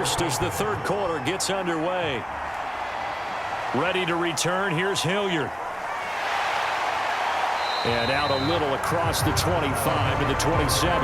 first as the third quarter gets underway. Ready to return. Here's Hilliard. And out a little across the 25 to the 27.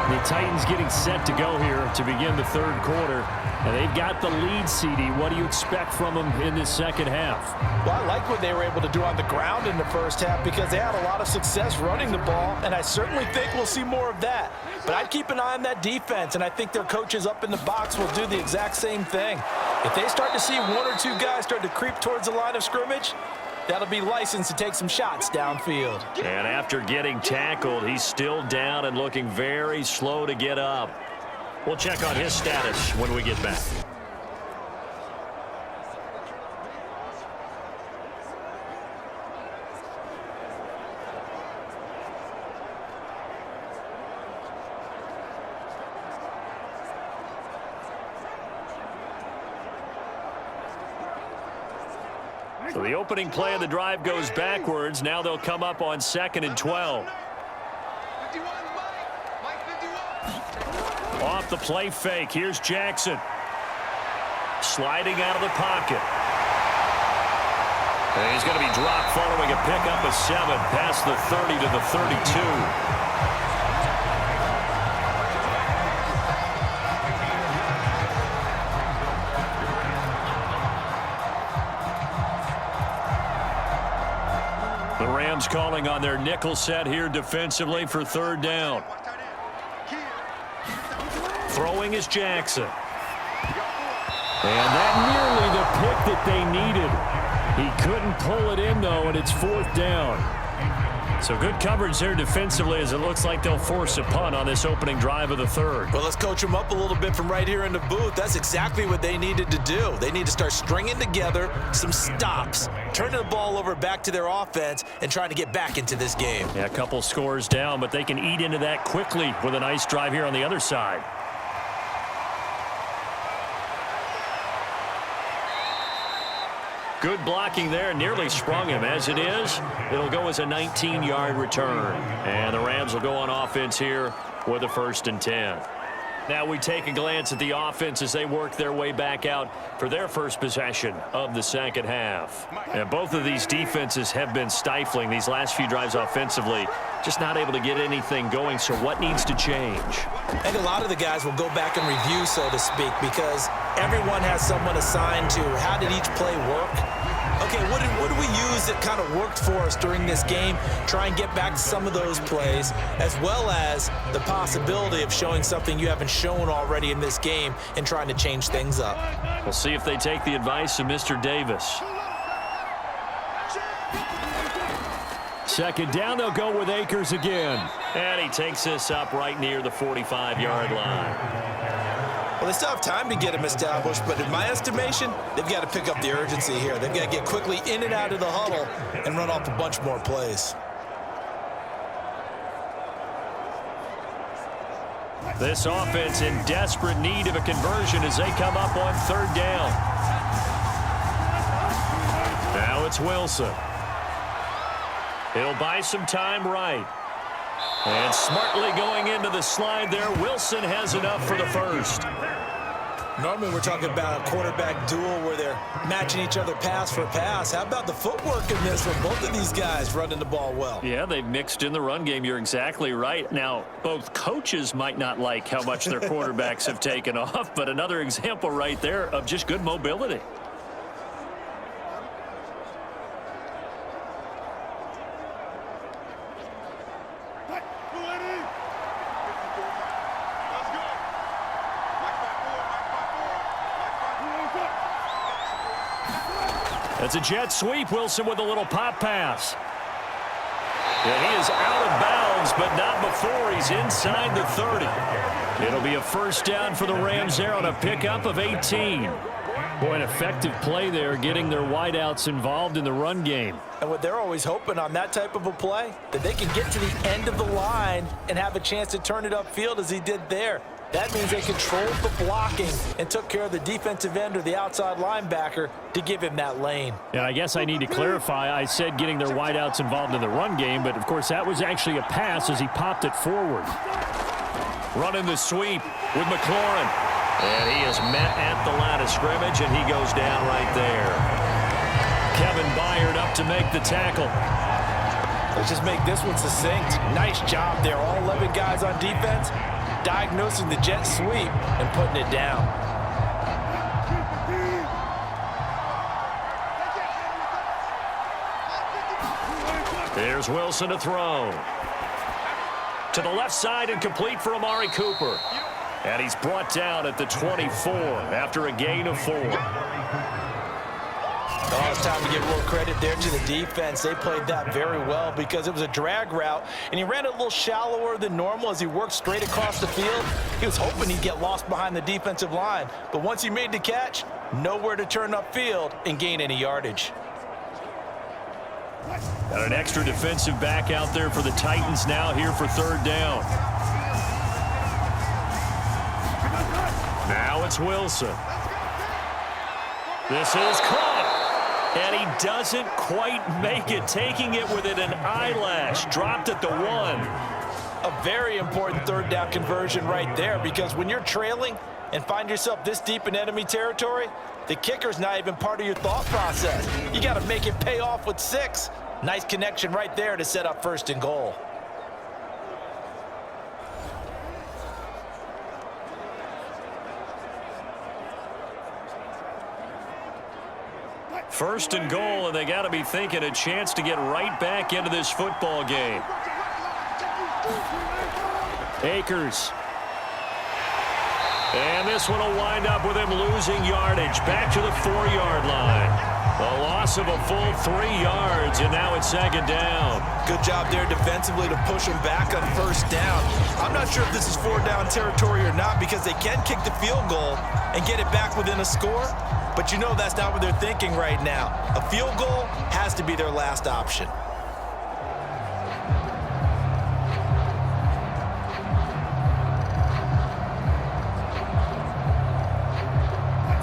The Titans getting set to go here to begin the third quarter. And they've got the lead, CD. What do you expect from them in this second half? Well, I like what they were able to do on the ground in the first half because they had a lot of success running the ball, and I certainly think we'll see more of that. But I'd keep an eye on that defense, and I think their coaches up in the box will do the exact same thing. If they start to see one or two guys start to creep towards the line of scrimmage, that'll be licensed to take some shots downfield. And after getting tackled, he's still down and looking very slow to get up. We'll check on his status when we get back. So the opening play of the drive goes backwards. Now they'll come up on 2nd and 12. Off the play fake. Here's Jackson. Sliding out of the pocket. And he's going to be dropped following a pickup of 7 past the 30 to the 32. The Rams calling on their nickel set here defensively for 3rd down. Throwing is Jackson. And that nearly the pick that they needed. He couldn't pull it in, though, and it's 4th down. So good coverage there defensively as it looks like they'll force a punt on this opening drive of the 3rd. Well, let's coach them up a little bit from right here in the booth. That's exactly what they needed to do. They need to start stringing together some stops, turning the ball over back to their offense, and trying to get back into this game. Yeah, a couple scores down, but they can eat into that quickly with a nice drive here on the other side. Good blocking there, nearly sprung him. As it is, it'll go as a 19-yard return. And the Rams will go on offense here with a 1st and 10. Now we take a glance at the offense as they work their way back out for their first possession of the second half. And both of these defenses have been stifling these last few drives offensively, just not able to get anything going. So what needs to change? I think a lot of the guys will go back and review, so to speak, because everyone has someone assigned to how did each play work. Okay, what do we use that kind of worked for us during this game? Try and get back to some of those plays, as well as the possibility of showing something you haven't shown already in this game and trying to change things up. We'll see if they take the advice of Mr. Davis. 2nd down, they'll go with Akers again. And he takes this up right near the 45-yard line. Well, they still have time to get him established, but in my estimation, they've got to pick up the urgency here. They've got to get quickly in and out of the huddle and run off a bunch more plays. This offense in desperate need of a conversion as they come up on 3rd down. Now it's Wilson. He'll buy some time right. And smartly going into the slide there, Wilson has enough for the 1st. Normally we're talking about a quarterback duel where they're matching each other pass for pass. How about the footwork in this one? Both of these guys running the ball well. Yeah, they've mixed in the run game. You're exactly right. Now, both coaches might not like how much their quarterbacks have taken off, but another example right there of just good mobility. That's a jet sweep. Wilson with a little pop pass. And he is out of bounds, but not before he's inside the 30. It'll be a 1st down for the Rams there on a pickup of 18. Boy, an effective play there, getting their wideouts involved in the run game. And what they're always hoping on that type of a play, that they can get to the end of the line and have a chance to turn it upfield as he did there. That means they controlled the blocking and took care of the defensive end or the outside linebacker to give him that lane. And I guess I need to clarify, I said getting their wideouts involved in the run game, but of course that was actually a pass as he popped it forward. Running the sweep with McLaurin. And he is met at the line of scrimmage, and he goes down right there. Kevin Byard up to make the tackle. Let's just make this one succinct. Nice job there. All 11 guys on defense diagnosing the jet sweep and putting it down. There's Wilson to throw. To the left side and complete for Amari Cooper. And he's brought down at the 24 after a gain of 4. Oh, it's time to give real credit there to the defense. They played that very well because it was a drag route, and he ran it a little shallower than normal as he worked straight across the field. He was hoping he'd get lost behind the defensive line, but once he made the catch, nowhere to turn upfield and gain any yardage. Got an extra defensive back out there for the Titans now here for 3rd down. Now it's Wilson. This is caught. And he doesn't quite make it, taking it within an eyelash. Dropped at the 1. A very important 3rd down conversion right there, because when you're trailing and find yourself this deep in enemy territory, the kicker's not even part of your thought process. You got to make it pay off with 6. Nice connection right there to set up 1st and goal. First and goal, and they got to be thinking a chance to get right back into this football game. Akers. And this one will wind up with him losing yardage back to the 4-yard line. A loss of a full 3 yards, and now it's 2nd down. Good job there defensively to push him back on 1st down. I'm not sure if this is 4-down territory or not, because they can kick the field goal and get it back within a score. But you know that's not what they're thinking right now. A field goal has to be their last option.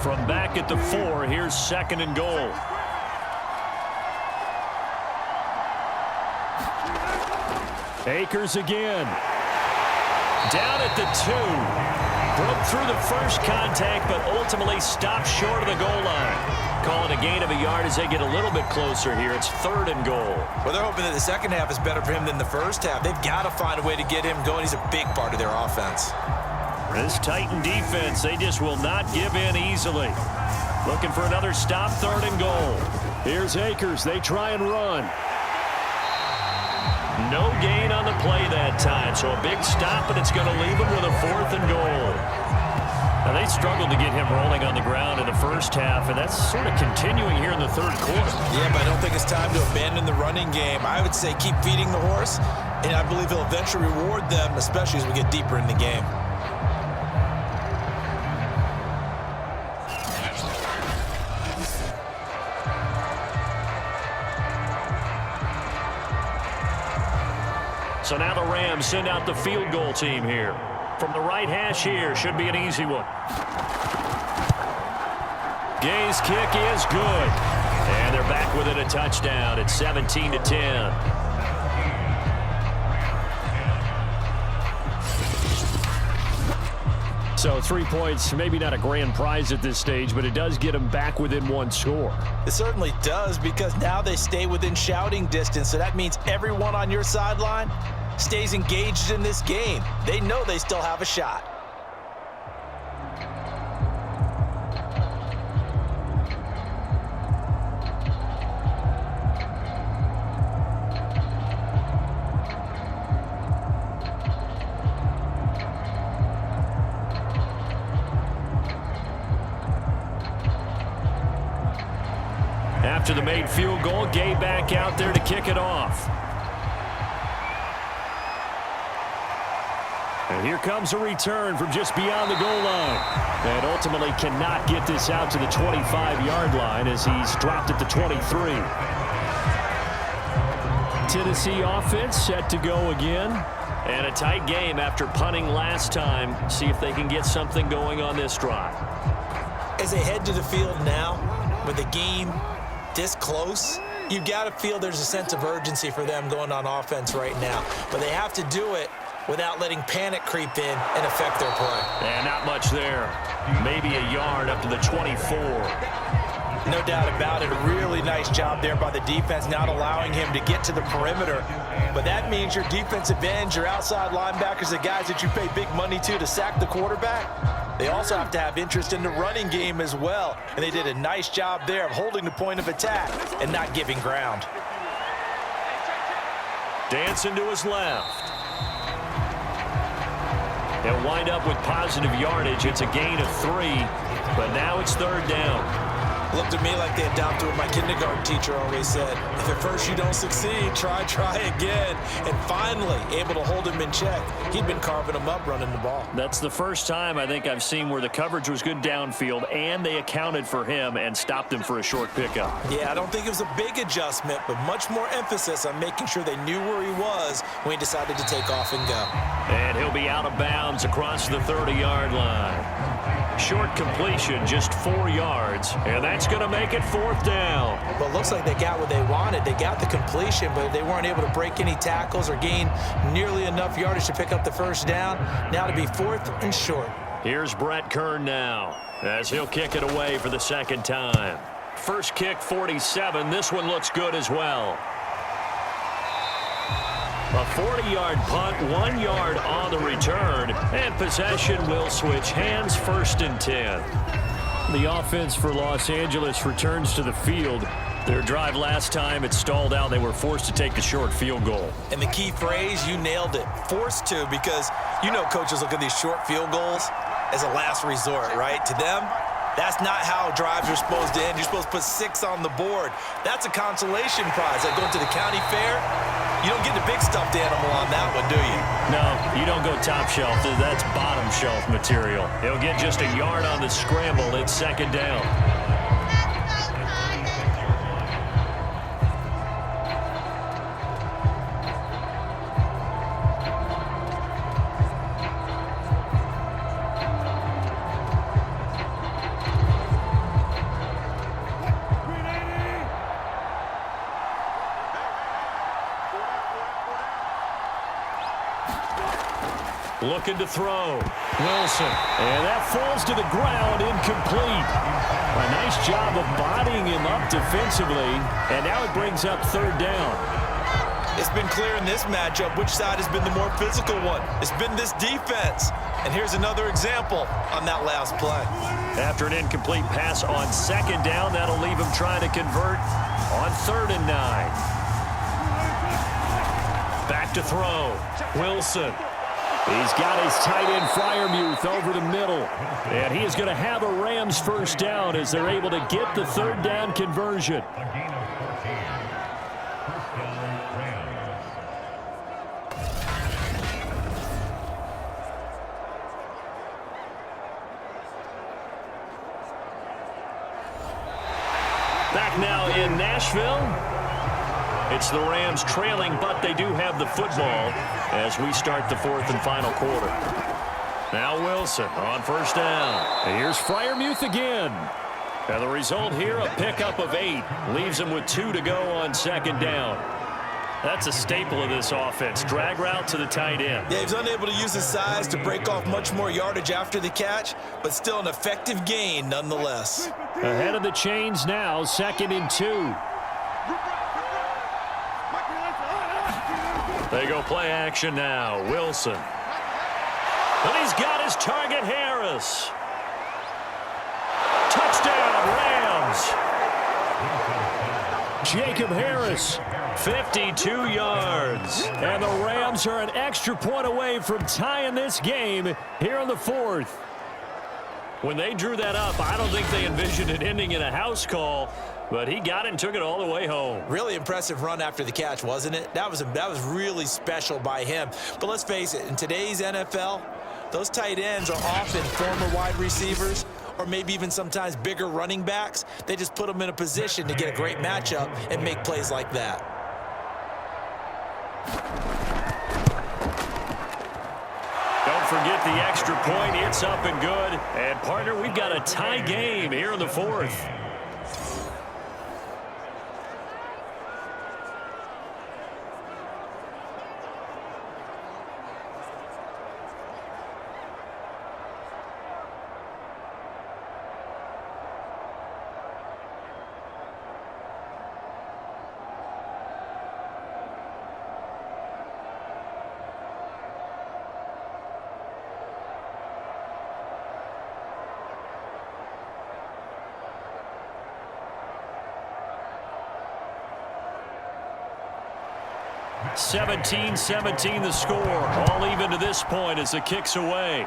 From back at the 4, here's 2nd and goal. Akers again. Down at the 2. Broke through the first contact, but ultimately stopped short of the goal line. Calling a gain of a yard as they get a little bit closer here. It's 3rd and goal. Well, they're hoping that the second half is better for him than the first half. They've got to find a way to get him going. He's a big part of their offense. This Titan defense, they just will not give in easily. Looking for another stop, 3rd and goal. Here's Akers. They try and run. No gain on the play that time, so a big stop, and it's going to leave him with a 4th and goal. Now, they struggled to get him rolling on the ground in the first half, and that's sort of continuing here in the 3rd quarter. Yeah, but I don't think it's time to abandon the running game. I would say keep feeding the horse, and I believe he'll eventually reward them, especially as we get deeper in the game. So now the Rams send out the field goal team here. From the right hash here, should be an easy one. Gay's kick is good. And they're back within a touchdown at 17-10. So 3 points, maybe not a grand prize at this stage, but it does get them back within 1 score. It certainly does, because now they stay within shouting distance, so that means everyone on your sideline stays engaged in this game. They know they still have a shot. After the made field goal, Gay back out there to kick it off. And here comes a return from just beyond the goal line. And ultimately cannot get this out to the 25-yard line as he's dropped at the 23. Tennessee offense set to go again. And a tight game after punting last time. See if they can get something going on this drive. As they head to the field now, with the game this close, you've got to feel there's a sense of urgency for them going on offense right now. But they have to do it without letting panic creep in and affect their play. And not much there. Maybe a yard up to the 24. No doubt about it. A really nice job there by the defense, not allowing him to get to the perimeter. But that means your defensive ends, your outside linebackers, the guys that you pay big money to sack the quarterback, they also have to have interest in the running game as well. And they did a nice job there of holding the point of attack and not giving ground. Dancing to his left. They'll wind up with positive yardage. It's a gain of 3, but now it's third down. Looked at me like they adopted what my kindergarten teacher always said. If at first you don't succeed, try again. And finally, able to hold him in check. He'd been carving him up running the ball. That's the first time I think I've seen where the coverage was good downfield and they accounted for him and stopped him for a short pickup. Yeah, I don't think it was a big adjustment, but much more emphasis on making sure they knew where he was when he decided to take off and go. And he'll be out of bounds across the 30-yard line. Short completion, just 4 yards, and that's going to make it fourth down. Well, it looks like they got what they wanted. They got the completion, but they weren't able to break any tackles or gain nearly enough yardage to pick up the first down. Now to be fourth and short. Here's Brett Kern now, as he'll kick it away for the second time. First kick, 47. This one looks good as well. A 40-yard punt, 1 yard on the return, and possession will switch hands, first and 10. The offense for Los Angeles returns to the field. Their drive last time, it stalled out. They were forced to take the short field goal. And the key phrase, you nailed it, forced to, because you know coaches look at these short field goals as a last resort, right? To them, that's not how drives are supposed to end. You're supposed to put 6 on the board. That's a consolation prize. Like going to the county fair, you don't get the big stuffed animal on that one, do you? No, you don't go top shelf. That's bottom shelf material. He'll get just a yard on the scramble. It's second down. Looking to throw. Wilson. And that falls to the ground, incomplete. A nice job of bodying him up defensively. And now it brings up third down. It's been clear in this matchup which side has been the more physical one. It's been this defense. And here's another example on that last play. After an incomplete pass on second down, that'll leave him trying to convert on 3rd and 9. Back to throw. Wilson. He's got his tight end Freiermuth over the middle. And he is going to have a Rams first down as they're able to get the third down conversion. Back now in Nashville. It's the Rams trailing, but they do have the football as we start the 4th and final quarter. Now Wilson on first down. And here's Freiermuth again. And the result here, a pickup of 8. Leaves him with 2 to go on second down. That's a staple of this offense. Drag route to the tight end. Yeah, he's unable to use his size to break off much more yardage after the catch, but still an effective gain nonetheless. Ahead of the chains now, 2nd and 2. They go play action now. Wilson. And he's got his target, Harris. Touchdown, Rams. Jacob Harris, 52 yards. And the Rams are an extra point away from tying this game here in the 4th. When they drew that up, I don't think they envisioned it ending in a house call. But he got it and took it all the way home. Really impressive run after the catch, wasn't it? That was really special by him. But let's face it, in today's NFL, those tight ends are often former wide receivers or maybe even sometimes bigger running backs. They just put them in a position to get a great matchup and make plays like that. forget the extra point. It's up and good. And, partner, we've got a tie game here in the fourth. (17-17) the score. All even to this point as the kick's away.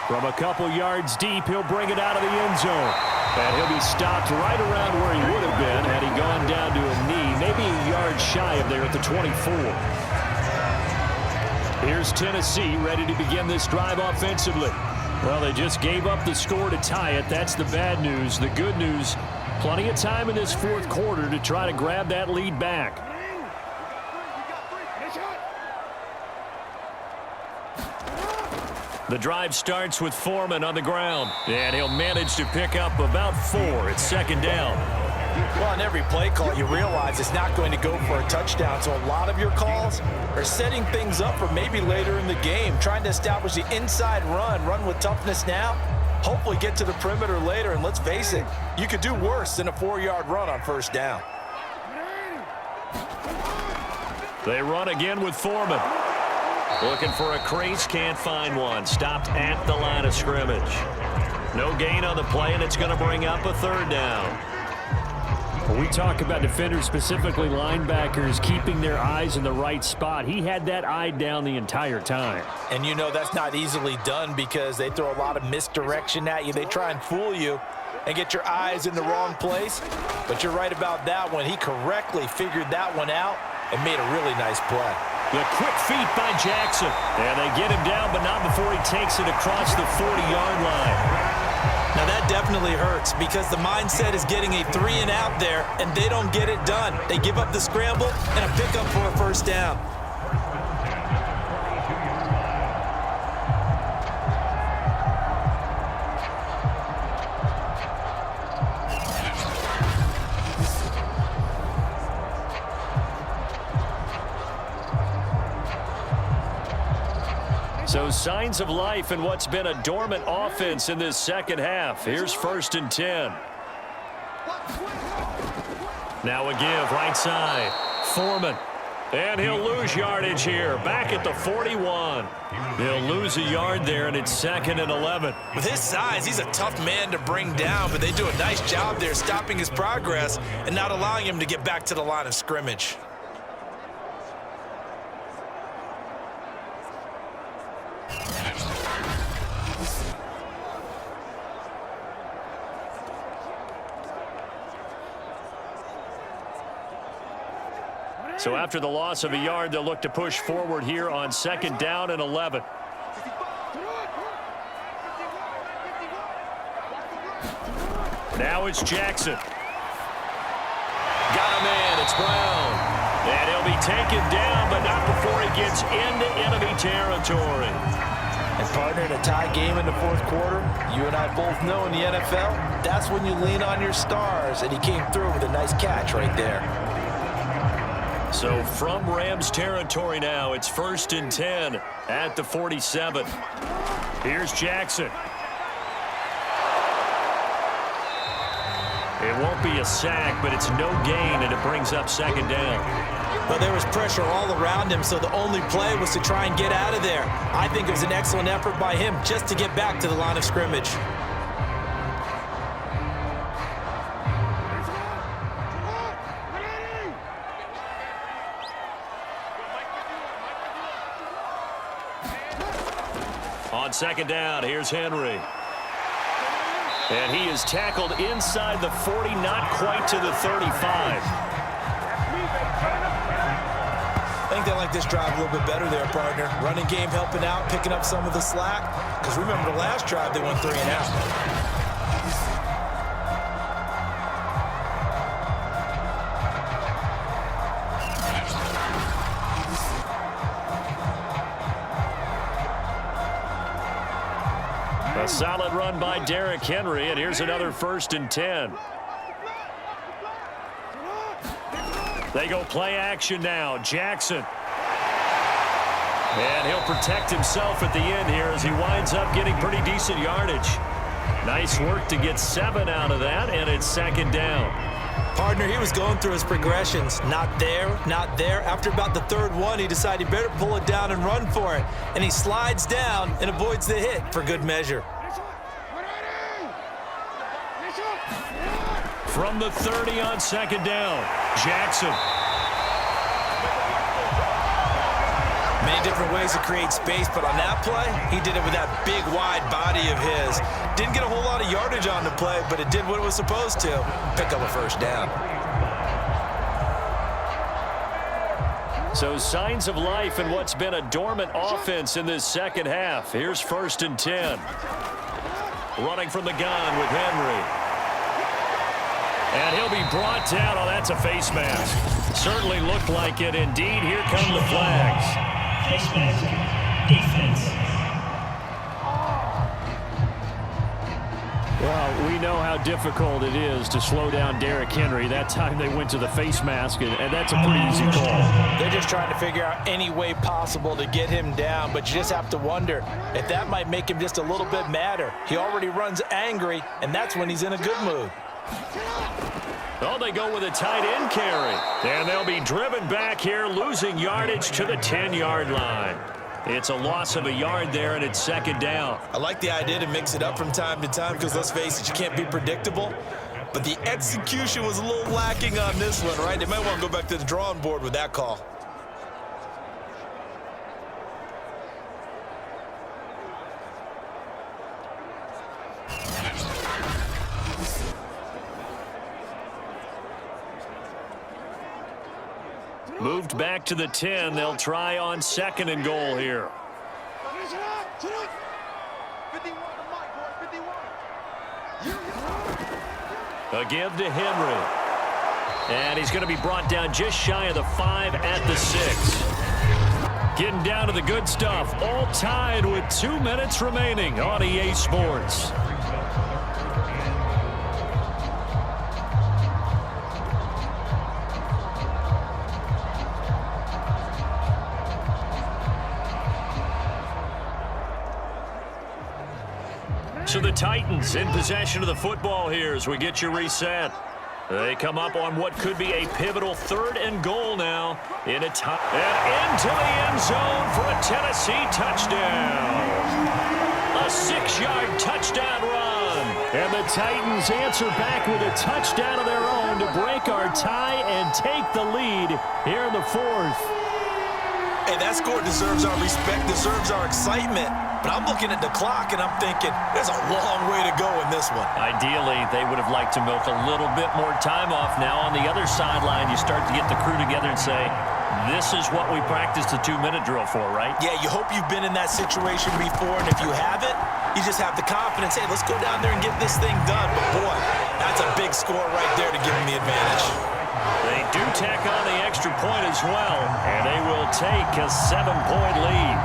From a couple yards deep, he'll bring it out of the end zone. And he'll be stopped right around where he would have been had he gone down to a knee, maybe a yard shy of there at the 24. Here's Tennessee ready to begin this drive offensively. Well, they just gave up the score to tie it. That's the bad news. The good news, plenty of time in this fourth quarter to try to grab that lead back. The drive starts with Foreman on the ground, and he'll manage to pick up about 4. It's second down. Well, on every play call, you realize it's not going to go for a touchdown, so a lot of your calls are setting things up for maybe later in the game, trying to establish the inside run with toughness now, hopefully get to the perimeter later, and let's face it, you could do worse than a 4-yard run on first down. They run again with Foreman. Looking for a crease, can't find one. Stopped at the line of scrimmage. No gain on the play, and it's going to bring up a third down. When we talk about defenders, specifically linebackers, keeping their eyes in the right spot, he had that eye down the entire time. And you know that's not easily done because they throw a lot of misdirection at you. They try and fool you and get your eyes in the wrong place. But you're right about that one. He correctly figured that one out and made a really nice play. The quick feet by Jackson. And they get him down, but not before he takes it across the 40-yard line. Now that definitely hurts because the mindset is getting a 3-and-out there, and they don't get it done. They give up the scramble and a pickup for a first down. So signs of life in what's been a dormant offense in this second half. Here's 1st and 10. Now a give right side. Foreman. And he'll lose yardage here. Back at the 41. He'll lose a yard there, and it's 2nd and 11. With his size, he's a tough man to bring down, but they do a nice job there stopping his progress and not allowing him to get back to the line of scrimmage. So after the loss of a yard, they'll look to push forward here on 2nd down and 11. Now it's Jackson. Got a man. It's Brown. And he'll be taken down, but not before he gets into enemy territory. And partner, in a tie game in the fourth quarter, you and I both know in the NFL, that's when you lean on your stars, and he came through with a nice catch right there. So from Rams territory now, it's 1st and 10 at the 47. Here's Jackson. It won't be a sack, but it's no gain, and it brings up 2nd down. Well, there was pressure all around him, so the only play was to try and get out of there. I think it was an excellent effort by him just to get back to the line of scrimmage. On 2nd down, here's Henry. And he is tackled inside the 40, not quite to the 35. I think they like this drive a little bit better there, partner. Running game helping out, picking up some of the slack. Because remember the last drive, they went 3-and-out. A solid run by Derrick Henry, and here's another 1st and 10. They go play action now. Jackson. And he'll protect himself at the end here as he winds up getting pretty decent yardage. Nice work to get 7 out of that, and it's 2nd down. Partner, he was going through his progressions. Not there, not there. After about the 3rd one, he decided he better pull it down and run for it. And he slides down and avoids the hit for good measure. From the 30 on 2nd down, Jackson. Many different ways to create space, but on that play, he did it with that big, wide body of his. Didn't get a whole lot of yardage on the play, but it did what it was supposed to. Pick up a 1st down. So signs of life in what's been a dormant offense in this 2nd half. Here's 1st and 10. Running from the gun with Henry. And he'll be brought down. Oh, that's a face mask. Certainly looked like it. Indeed, here come the flags. Face mask. Defense. Well, we know how difficult it is to slow down Derrick Henry. That time they went to the face mask, and that's a pretty easy call. They're just trying to figure out any way possible to get him down, but you just have to wonder if that might make him just a little bit madder. He already runs angry, and that's when he's in a good mood. Oh, they go with a tight end carry. And they'll be driven back here, losing yardage to the 10-yard line. It's a loss of a yard there, and it's 2nd down. I like the idea to mix it up from time to time because, let's face it, you can't be predictable. But the execution was a little lacking on this one, right? They might want to go back to the drawing board with that call. Moved back to the 10. They'll try on 2nd and goal here. A give to Henry. And he's going to be brought down just shy of the 5 at the 6. Getting down to the good stuff. All tied with 2 minutes remaining on EA Sports. So the Titans in possession of the football here as we get you reset. They come up on what could be a pivotal 3rd and goal now. And into the end zone for a Tennessee touchdown. A 6-yard touchdown run. And the Titans answer back with a touchdown of their own to break our tie and take the lead here in the 4th. Hey, that score deserves our respect, deserves our excitement. But I'm looking at the clock, and I'm thinking, there's a long way to go in this one. Ideally, they would have liked to milk a little bit more time off. Now on the other sideline, you start to get the crew together and say, this is what we practiced the 2-minute drill for, right? Yeah, you hope you've been in that situation before, and if you haven't, you just have the confidence, hey, let's go down there and get this thing done. But, boy, that's a big score right there to give them the advantage. They do tack on the extra point as well, and they will take a 7-point lead.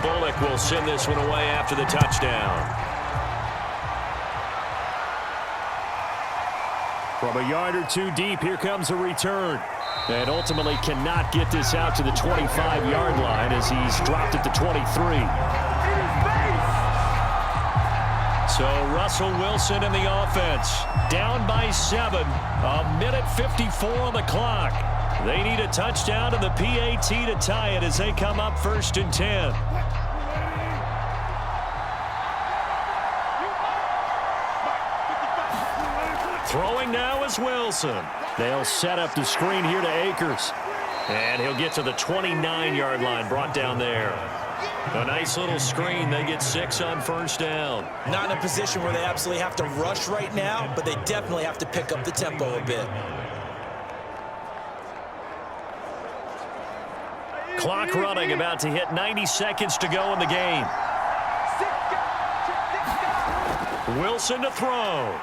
Bullock will send this one away after the touchdown. From a yard or 2 deep, here comes a return. And ultimately cannot get this out to the 25-yard line as he's dropped at the 23. So Russell Wilson in the offense. Down by 7. 1:54 on the clock. They need a touchdown and the PAT to tie it as they come up 1st and 10. Throwing now is Wilson. They'll set up the screen here to Akers. And he'll get to the 29-yard line, brought down there. A nice little screen. They get 6 on first down. Not in a position where they absolutely have to rush right now, but they definitely have to pick up the tempo a bit. Clock running, about to hit 90 seconds to go in the game. Wilson to throw.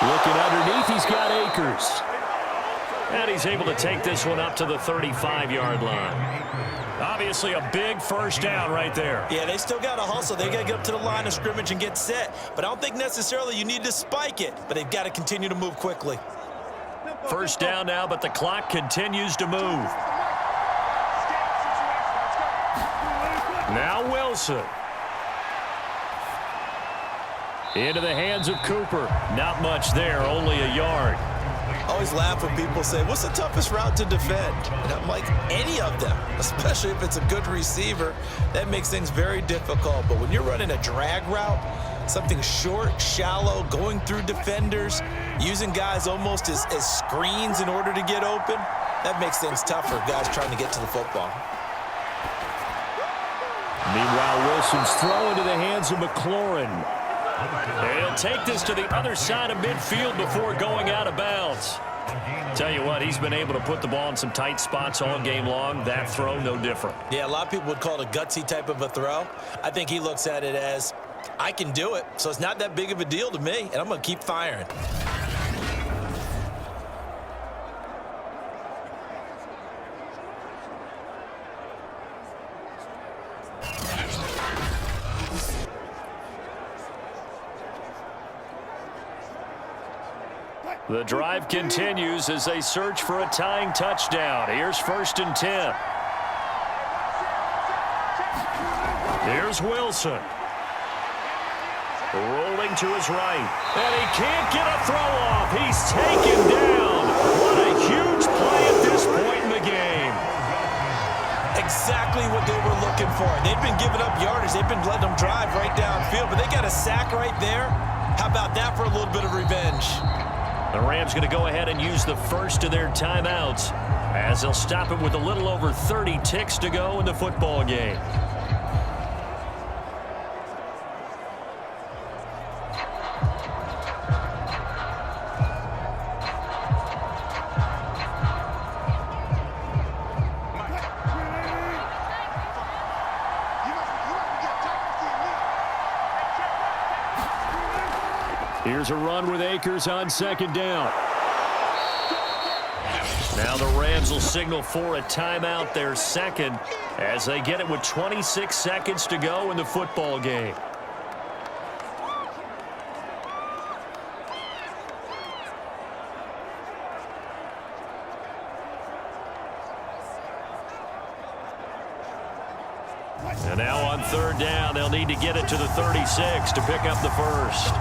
Looking underneath, he's got Akers. And he's able to take this one up to the 35-yard line. Obviously a big first down right there. Yeah, they still got to hustle. They got to get up to the line of scrimmage and get set. But I don't think necessarily you need to spike it, but they've got to continue to move quickly. First down now, but the clock continues to move. Now Wilson. Into the hands of Cooper. Not much there, only a yard. I always laugh when people say, what's the toughest route to defend? And I'm like, any of them, especially if it's a good receiver. That makes things very difficult. But when you're running a drag route, something short, shallow, going through defenders, using guys almost as screens in order to get open, that makes things tougher, guys trying to get to the football. Meanwhile, Wilson's throw into the hands of McLaurin. He'll take this to the other side of midfield before going out of bounds. Tell you what, he's been able to put the ball in some tight spots all game long. That throw, no different. Yeah, a lot of people would call it a gutsy type of a throw. I think he looks at it as, I can do it, so it's not that big of a deal to me, and I'm going to keep firing. The drive continues as they search for a tying touchdown. Here's 1st and 10. Here's Wilson. Rolling to his right. And he can't get a throw off. He's taken down. What a huge play at this point in the game. Exactly what they were looking for. They've been giving up yardage. They've been letting them drive right downfield, but they got a sack right there. How about that for a little bit of revenge? The Rams going to go ahead and use the first of their timeouts as they'll stop it with a little over 30 ticks to go in the football game. Here's a run with Akers on 2nd down. Now the Rams will signal for a timeout, their second, as they get it with 26 seconds to go in the football game. And now on 3rd down, they'll need to get it to the 36 to pick up the first.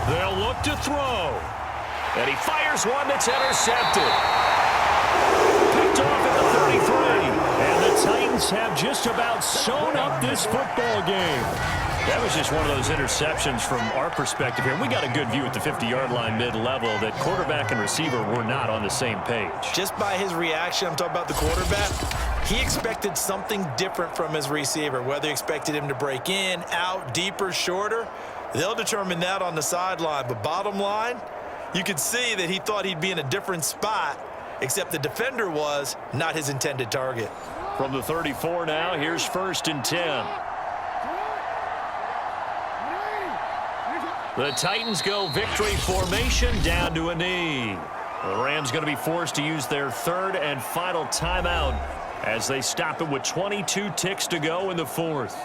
They'll look to throw. And he fires one that's intercepted. Picked off at the 33. And the Titans have just about sewn up this football game. That was just one of those interceptions from our perspective here. We got a good view at the 50-yard line mid-level that quarterback and receiver were not on the same page. Just by his reaction, I'm talking about the quarterback, he expected something different from his receiver, whether he expected him to break in, out, deeper, shorter. They'll determine that on the sideline. But bottom line, you could see that he thought he'd be in a different spot, except the defender was not his intended target. From the 34 now, here's 1st and 10. The Titans go victory formation down to a knee. The Rams going to be forced to use their 3rd and final timeout as they stop it with 22 ticks to go in the 4th.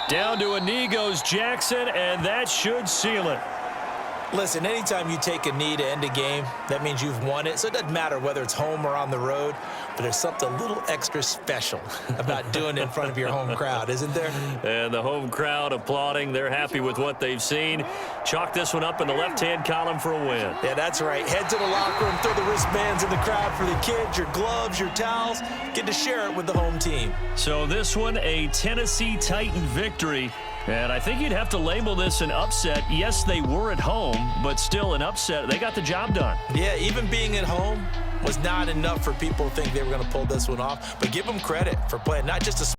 Down to a knee goes Jackson, and that should seal it. Listen, anytime you take a knee to end a game, that means you've won it. So it doesn't matter whether it's home or on the road. but there's something a little extra special about doing it in front of your home crowd, isn't there? And the home crowd applauding. They're happy with what they've seen. Chalk this one up in the left-hand column for a win. Yeah, that's right. Head to the locker room, throw the wristbands in the crowd for the kids, your gloves, your towels. Get to share it with the home team. So this one, a Tennessee Titan victory. And I think you'd have to label this an upset. Yes, they were at home, but still an upset. They got the job done. Yeah, even being at home was not enough for people to think they were going to pull this one off. But give them credit for playing not just a